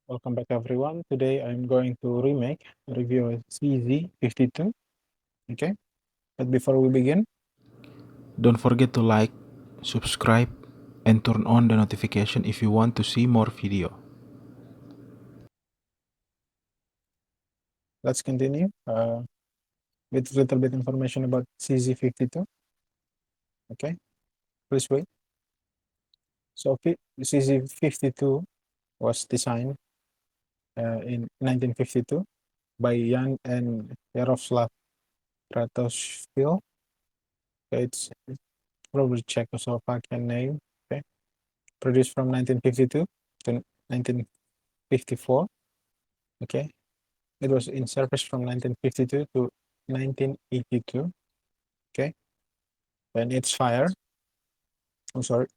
Welcome back everyone. Today I'm going to review a CZ-52. Okay, but before we begin, Don't forget to like, subscribe, and turn on the notification if you want to see more video. let's continue with a little bit information about CZ-52. Okay, please wait. So CZ-52 was designed in 1952 by Jan and Yaroslav Kratochvil. Okay, it's probably Czechoslovakian name. Okay, produced from 1952 to 1954. Okay, it was in service from 1952 to 1982. Okay, and its fire, I'm sorry,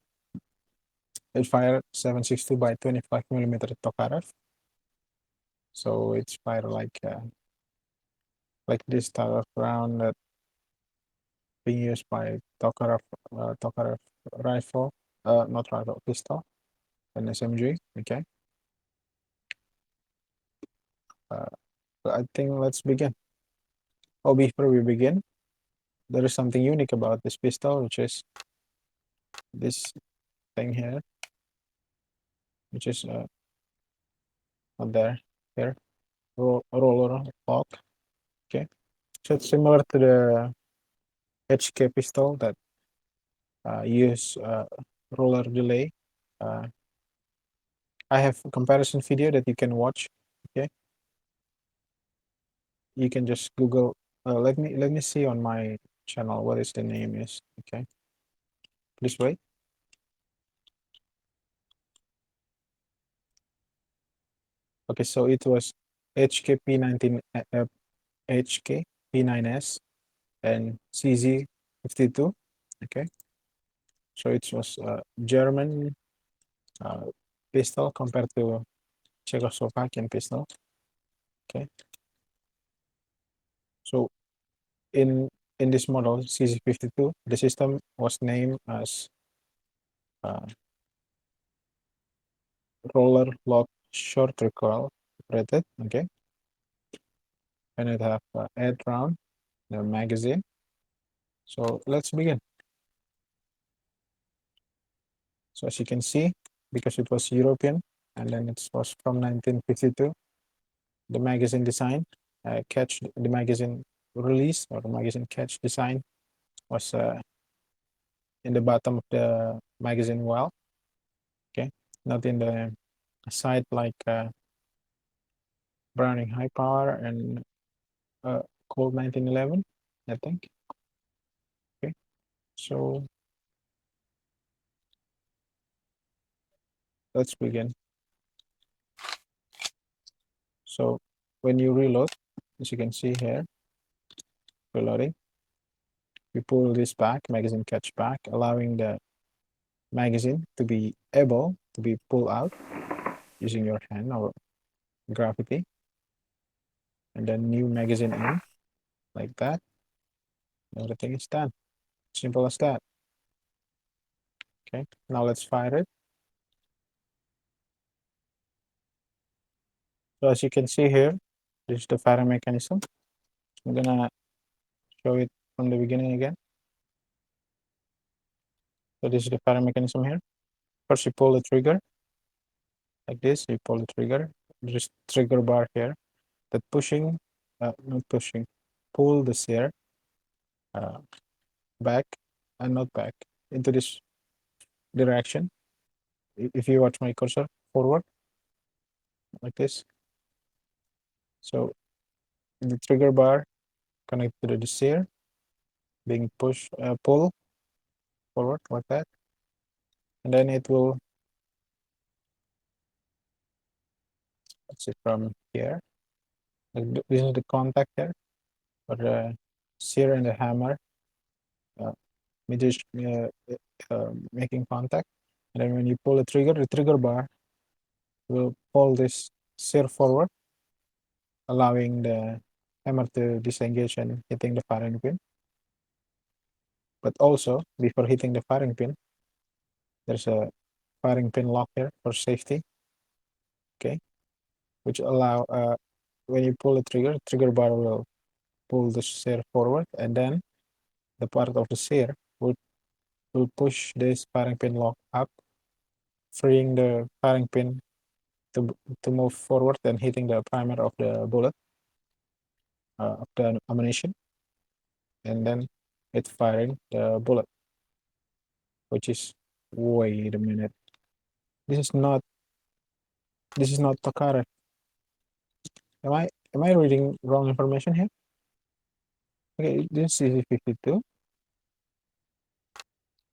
it fired 7.62 by 25 millimeter Tokarev. So it's fire like this type of round that being used by Tokarev rifle, not rifle, pistol, and SMG. Okay, uh, I think let's begin. Oh, before we begin, there is something unique about this pistol, which is this thing here, which is not there, here, roller lock. Okay, so it's similar to the HK pistol that use roller delay. Uh, I have a comparison video that you can watch. Okay, you can just Google. Let me see on my channel what is the name is. Okay, please wait. Okay, so it was HKP19, HKP9S, and CZ-52. Okay, so it was a German pistol compared to Czechoslovakian pistol. Okay, so in this model CZ-52, the system was named as uh, roller lock short recoil operated. Okay, and it have 8 round the magazine. So let's begin. So as you can see, because it was European and then it was from 1952, the magazine design catch the magazine release or the magazine catch design was in the bottom of the magazine well. Okay, not in the side like Browning High Power and Colt 1911, I think. Okay, so let's begin. So when you reload, as you can see here, reloading, you pull this back, magazine catch back, allowing the magazine to be able to be pulled out using your hand or gravity, and then new magazine in like that. Everything is done. Simple as that. Okay, now let's fire it. So as you can see here, this is the firing mechanism. I'm gonna show it from the beginning again. So this is the firing mechanism here. First you pull the trigger like this, you pull the trigger. There's trigger bar here that not pushing, pull the steer uh, back and not back into this direction. If you watch my cursor forward like this, so the trigger bar connected to the steer being pull forward like that, and then it will, let's see, from here, like this is the contact here for the steer and the hammer uh, making contact, and then when you pull the trigger bar will pull this steer forward, allowing the hammer to disengage and hitting the firing pin. But also, before hitting the firing pin, there's a firing pin lock here for safety. Okay, which allow when you pull the trigger bar will pull the sear forward, and then the part of the sear will push this firing pin lock up, freeing the firing pin to move forward and hitting the primer of the bullet of the ammunition, and then it's firing the bullet, which is, wait a minute, this is not Takara. Am I reading wrong information here? Okay, this is CZ-52,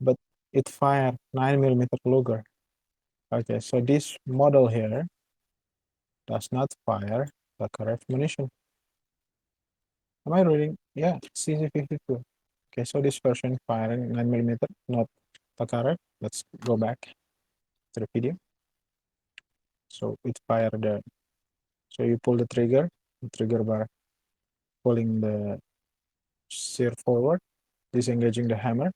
but it fired 9mm Luger. Okay, so this model here does not fire the correct munition. Am I reading? Yeah, CZ-52. Okay, so this version firing 9mm, not Takara. Let's go back to the video. So it fired so you pull the trigger bar, pulling the sear forward, disengaging the hammer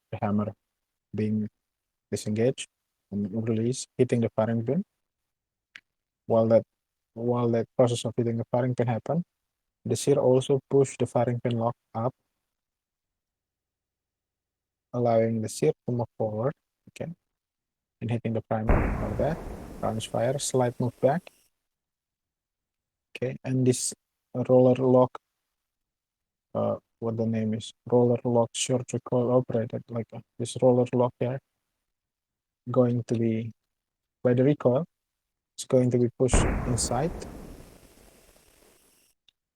being disengaged and release, hitting the firing pin. While that process of hitting the firing pin happen, the sear also push the firing pin lock up, allowing the sear to move forward, okay, and hitting the primer like that. Round is fire, slight move back, okay, and this roller lock, what the name is, roller lock short recoil operated, like this roller lock here, going to be by the recoil, it's going to be pushed inside.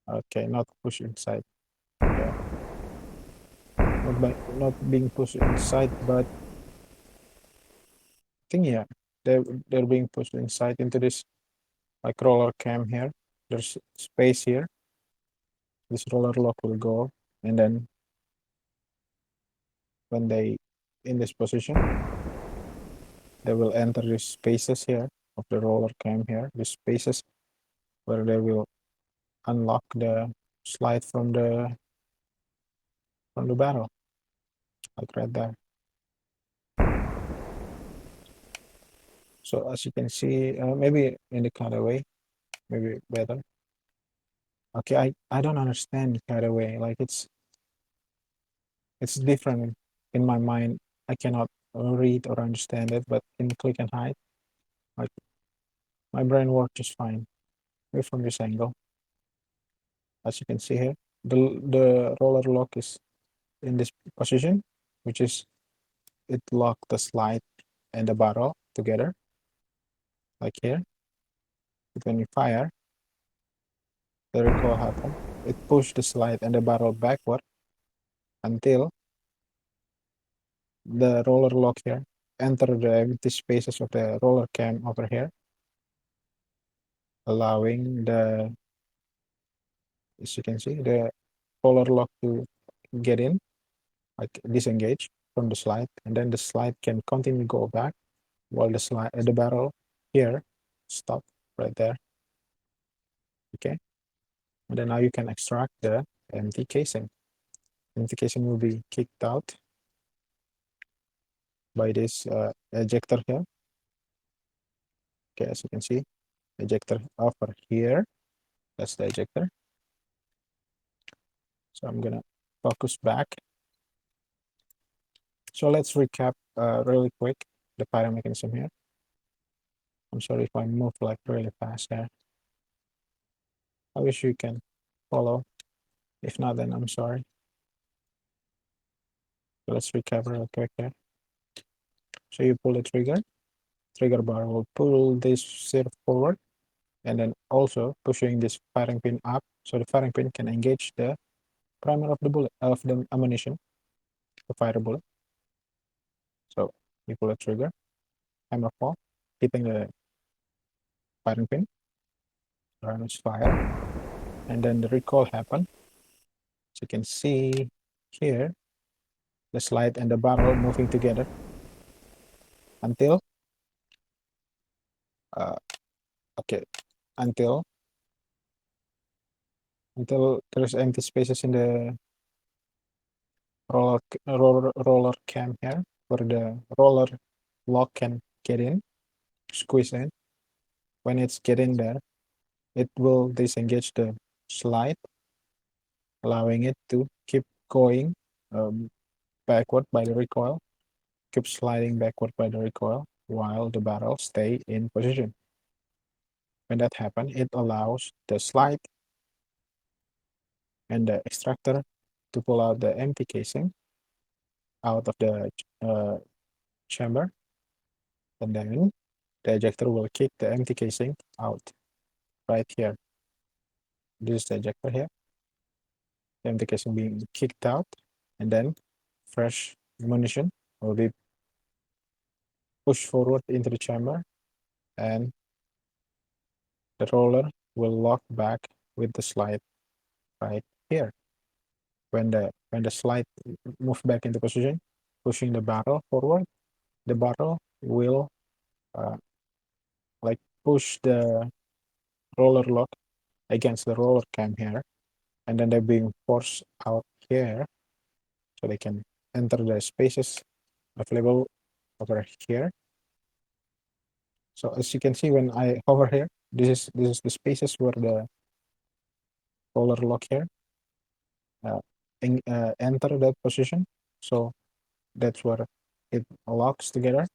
Okay, not push inside. Yeah, not being pushed inside, but I think, yeah, they're being pushed inside into this like roller cam here. There's space here. This roller lock will go, and then when they in this position, they will enter these spaces here of the roller cam here. These spaces where they will unlock the slide from the barrel, like right there. So as you can see, maybe in the cutaway, maybe better. Okay, I don't understand cutaway. Like it's different in my mind. I cannot read or understand it, but in click and hide, like my brain works just fine. Maybe from this angle, as you can see here, the roller lock is in this position, which is it lock the slide and the barrel together, like here. But when you fire, the recoil happen. It push the slide and the barrel backward until the roller lock here enter the empty spaces of the roller cam over here, allowing as you can see, the roller lock to get in, like disengage from the slide, and then the slide can continue go back while the barrel here stop right there. Okay, and then now you can extract the empty casing. Empty casing will be kicked out by this ejector here. Okay, as you can see, ejector over here. That's the ejector. So I'm gonna focus back. So let's recap really quick the fire mechanism here. I'm sorry if I move like really fast here. I wish you can follow. If not, then I'm sorry. So let's recap real quick here. So you pull the trigger bar will pull this sear forward, and then also pushing this firing pin up, so the firing pin can engage the primer of the bullet of the ammunition to fire the bullet. So you pull the trigger, hammer fall, hitting the firing pin, round is fire, and then the recoil happen. So you can see here the slide and the barrel moving together until okay, until there's empty spaces in the roller cam here where the roller lock can get in, squeeze in. When it's getting there, it will disengage the slide, allowing it to keep going backward by the recoil, keep sliding backward by the recoil while the barrel stay in position. When that happens, it allows the slide and the extractor to pull out the empty casing out of the chamber, and then the ejector will kick the empty casing out right here. This is the ejector here, the empty casing being kicked out, and then fresh munition will be pushed forward into the chamber, and the roller will lock back with the slide right here. When the slide move back into position, pushing the barrel forward, the barrel will like push the roller lock against the roller cam here, and then they're being forced out here so they can enter the spaces available over here. So as you can see, when I hover here, this is the spaces where the roller lock here enter that position. So that's where it locks together,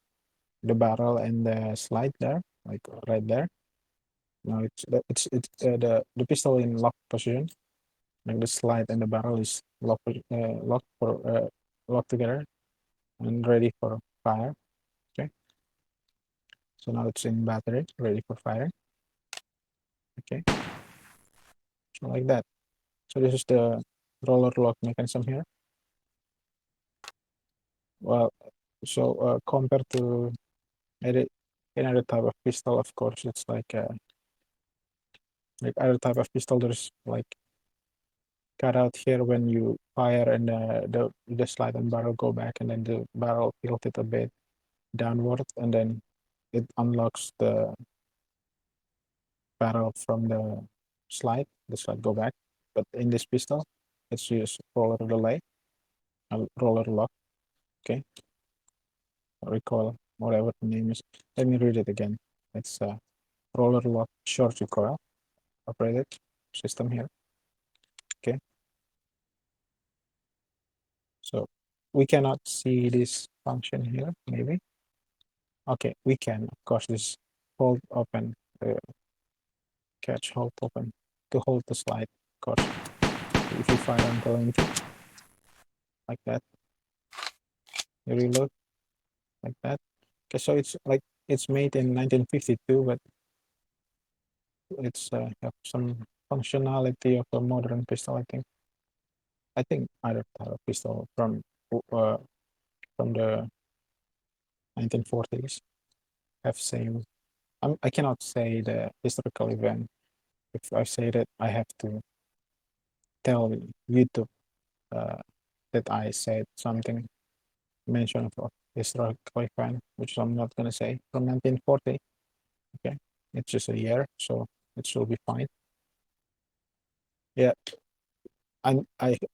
the barrel and the slide there, like right there. Now the pistol in lock position, like the slide and the barrel is locked together and ready for fire. Okay, so now it's in battery, ready for fire. Okay, so like that. So this is the roller lock mechanism here. Well, so compared to another type of pistol, of course, it's like other type of pistol. There's like cut out here when you fire, and the slide and barrel go back, and then the barrel tilted a bit downward, and then it unlocks the barrel from the slide. The slide go back, but in this pistol, it's just roller delay, roller lock. Okay, recoil, whatever the name is. Let me read it again. It's roller lock short recoil operated system here. Okay, so we cannot see this function here, maybe. Okay, we can, of course, this hold open, catch hold open to hold the slide, of course. If you fire until empty, like that, you reload, like that. Okay, so it's like it's made in 1952, but it's have some functionality of a modern pistol, I think. I think other type of pistol from the 1940s have same. I cannot say the historical event. If I say that, I have to tell YouTube uh, that I said something mention of historical event, which I'm not gonna say from 1940. Okay, it's just a year, so it should be fine. Yeah, I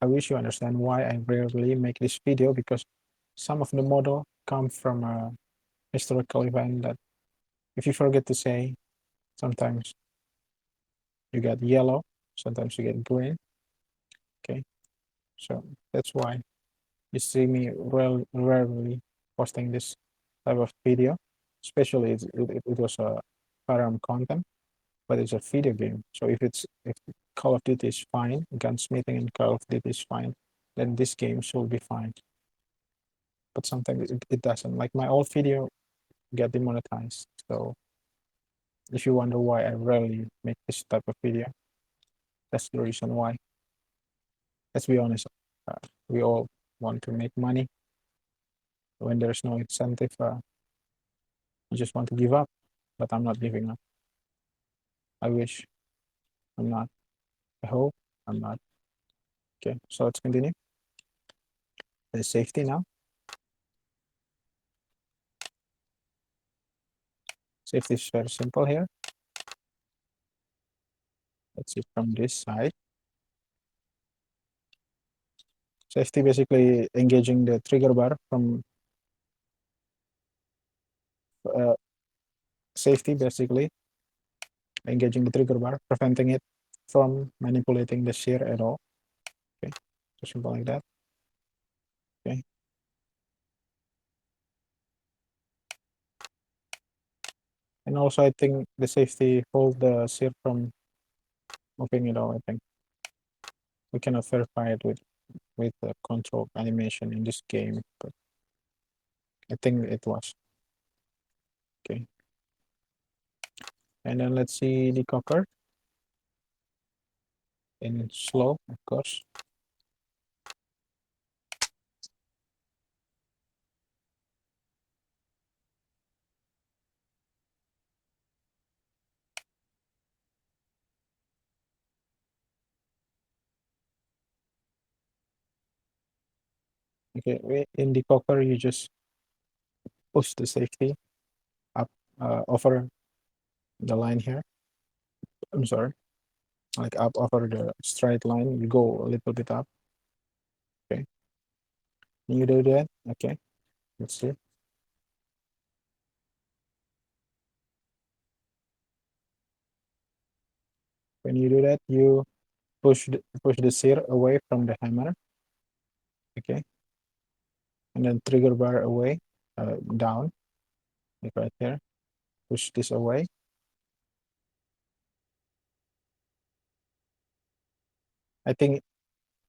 wish you understand why I rarely make this video, because some of the model come from a historical event that if you forget to say, sometimes you get yellow, sometimes you get green. Okay, so that's why you see me rarely posting this type of video, especially it was a firearm content, but it's a video game. So if Call of Duty is fine, gunsmithing in Call of Duty is fine, then this game should be fine. But sometimes it doesn't. Like my old video get demonetized. So if you wonder why I rarely make this type of video, that's the reason why. Let's be honest, we all want to make money. When there's no incentive, you just want to give up. But I'm not giving up. I wish I'm not. I hope I'm not. Okay, so let's continue. The safety now. Safety is very simple here. Let's see from this side. Safety basically engaging the trigger bar from safety basically engaging the trigger bar, preventing it from manipulating the shear at all. Okay, so simple like that. Okay. And also, I think the safety hold the shear from moving it all. I think we cannot verify it with the control animation in this game, but I think it was okay. And then let's see the cocker in slow, of course. Okay, in the cocker, you just push the safety up over the line here. I'm sorry, like up over the straight line. You go a little bit up. Okay, you do that. Okay, let's see. When you do that, you push the sear away from the hammer. Okay, and then trigger bar away, down, like right there. Push this away. I think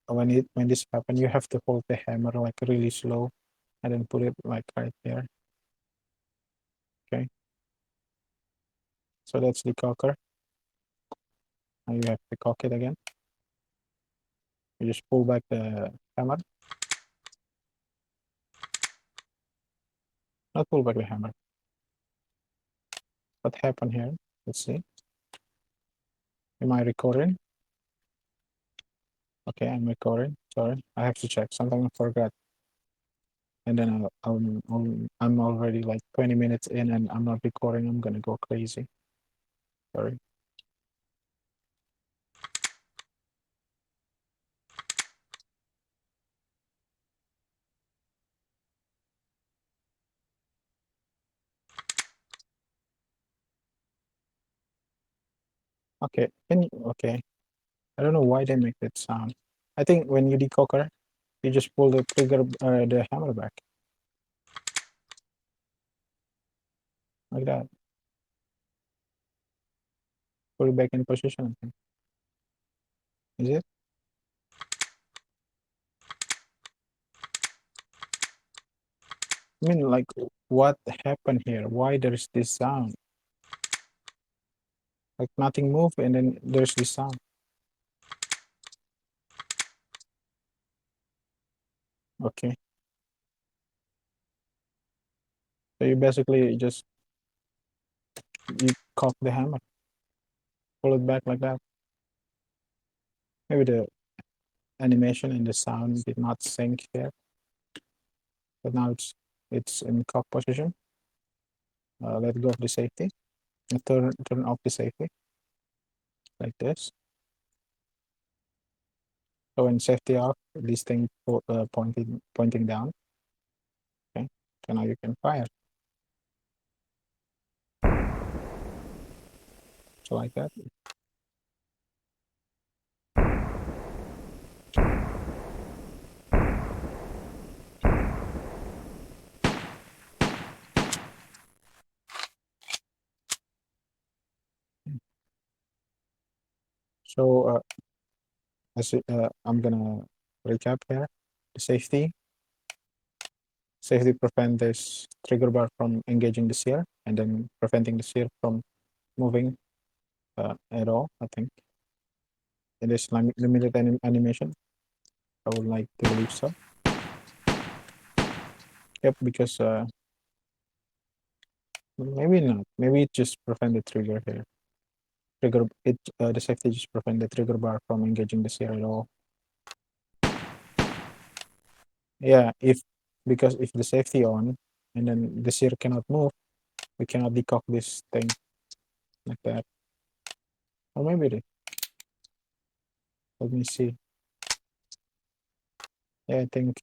when this happen, you have to hold the hammer like really slow, and then put it like right there. Okay, so that's the cocker. Now you have to cock it again. You just pull back the hammer. Not pull back the hammer. What happened here? Let's see. Am I recording? Okay, I'm recording. Sorry, I have to check something I forgot. And then I'm already like 20 minutes in and I'm not recording. I'm gonna go crazy. Sorry. Okay, okay. I don't know why they make that sound. I think when you decocker, you just pull the trigger, the hammer back like that. Put it back in position. I think. Is it? I mean, like, what happened here? Why there's this sound? Like nothing moved, and then there's this sound. Okay, so you basically just you cock the hammer, pull it back like that. Maybe the animation and the sound did not sync here, but now it's in cock position. Let go of the safety and turn off the safety like this. So when safety off, this thing pointing down. Okay, so now you can fire. So like that. So I'm gonna recap here. The safety prevent this trigger bar from engaging the sear and then preventing the sear from moving at all. I think it is limited animation. I would like to believe so. Yep, because maybe not. Maybe it just prevent the trigger here. The safety just prevent the trigger bar from engaging the sear at all. Yeah, because if the safety on and then the sear cannot move, we cannot decock this thing like that. Or maybe let me see. Yeah, I think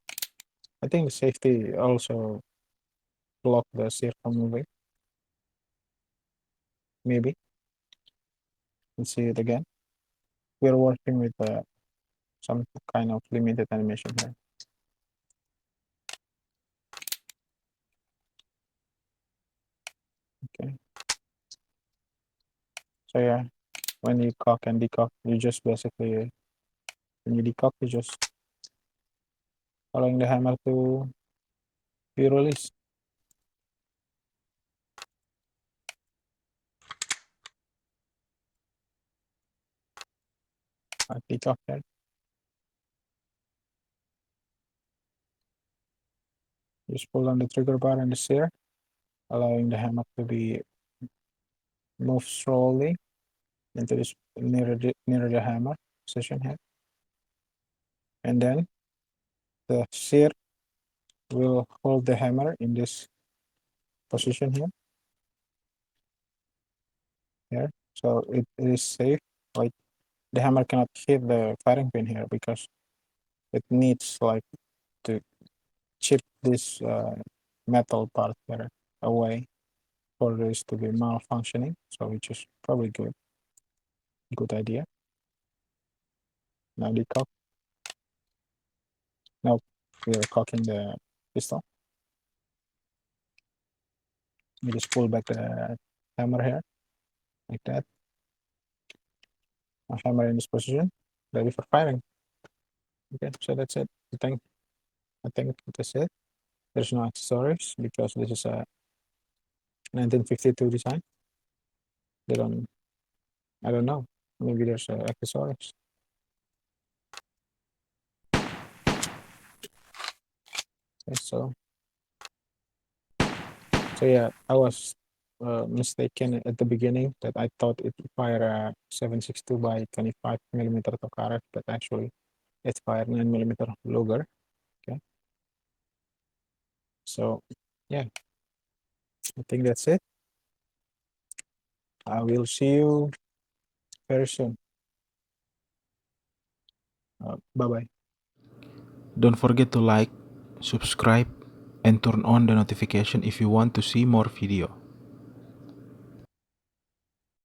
the safety also block the sear from moving. Maybe. Let's see it again. We're working with some kind of limited animation here. Okay. So yeah, when you cock and decock, you just basically, when you decock, you just allowing the hammer to be released. Decock here. Just pull on the trigger bar and the steer, allowing the hammer to be moved slowly into this near the hammer position here. And then the steer will hold the hammer in this position here. So it is safe. Like the hammer cannot hit the firing pin here because it needs like to chip this metal part here away for this to be malfunctioning. So which is probably good idea. Now the cock. Now we are cocking the pistol. We just pull back the hammer here like that. A hammer in this position, ready for firing. Okay, so that's it. I think that's it. There's no accessories because this is a 1952 design. They don't. I don't know. Maybe there's accessories. Okay, so yeah, I was mistaken at the beginning that I thought it fired a 7.62 by 25 millimeter Tokarev, but actually it fired 9 millimeter Luger. Okay, so yeah, I think that's it. I will see you very soon. Bye bye. Don't forget to like, subscribe, and turn on the notification if you want to see more video.